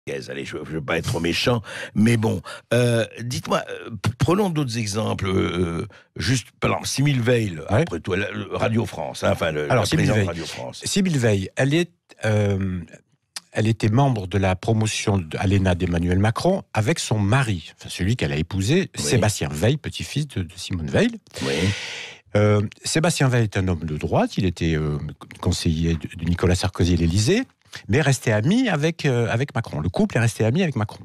Allez, je ne veux pas être trop méchant, mais bon, dites-moi, prenons d'autres exemples. Juste, par exemple, Sibylle Veil, Ouais. après tout, Radio France, hein, enfin, Alors, la Sibylle présidente de Veil. Radio France. Sibylle Veil, elle était membre de la promotion à l'ENA d'Emmanuel Macron avec son mari, enfin celui qu'elle a épousé, Oui. Sébastien Veil, petit-fils de Simone Veil. Oui. Sébastien Veil est un homme de droite, il était conseiller de Nicolas Sarkozy à l'Élysée, mais resté ami avec Macron. Le couple est resté ami avec Macron.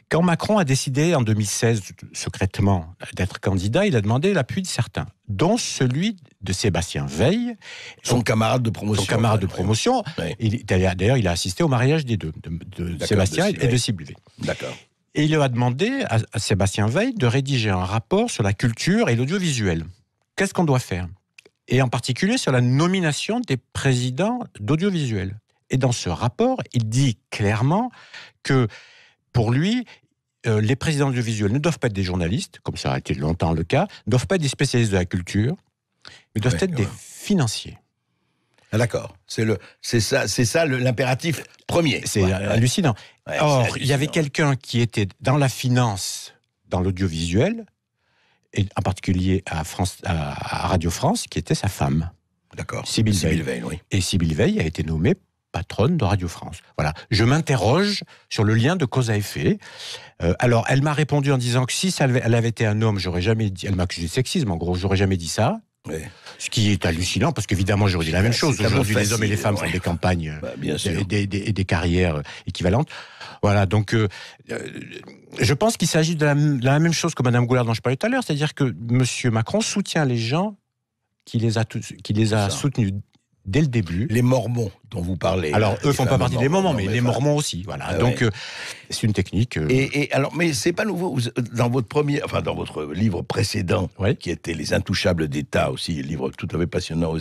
Quand Macron a décidé en 2016, secrètement, d'être candidat, il a demandé l'appui de certains, dont celui de Sébastien Veil. Son camarade de promotion. Son camarade de promotion. Oui. D'ailleurs, il a assisté au mariage des deux, de Sébastien et de Sibylle Veil. D'accord. Et il a demandé à Sébastien Veil de rédiger un rapport sur la culture et l'audiovisuel. Qu'est-ce qu'on doit faire ? Et en particulier sur la nomination des présidents d'audiovisuel. Et dans ce rapport, il dit clairement que, pour lui, les présidents audiovisuels ne doivent pas être des journalistes, comme ça a été longtemps le cas, ne doivent pas être des spécialistes de la culture, mais doivent être des financiers. Ah, d'accord. C'est ça l'impératif premier. C'est hallucinant. Ouais, Or, il y avait quelqu'un qui était dans la finance, dans l'audiovisuel, et en particulier à Radio France, qui était sa femme. D'accord. Sibylle Veil, oui. Et Sibylle Veil a été nommée patronne de Radio France. Voilà. Je m'interroge sur le lien de cause à effet. Alors, elle m'a répondu en disant que si elle avait été un homme, j'aurais jamais dit. Elle m'a accusé de sexisme, en gros, j'aurais jamais dit ça. Oui. Ce qui est hallucinant, parce qu'évidemment, j'aurais dit la même chose. Aujourd'hui, les hommes et les femmes font des campagnes et des carrières équivalentes. Voilà, donc je pense qu'il s'agit de la même chose que Mme Goulard dont je parlais tout à l'heure, c'est-à-dire que M. Macron soutient les gens qui les a soutenus dès le début. Les Mormons dont vous parlez. Alors, eux font pas partie des Mormons, mais les Mormons aussi. Voilà. Donc, c'est une technique. Et alors, mais c'est pas nouveau. Dans votre livre précédent, qui était Les Intouchables d'État aussi, livre tout à fait passionnant aussi.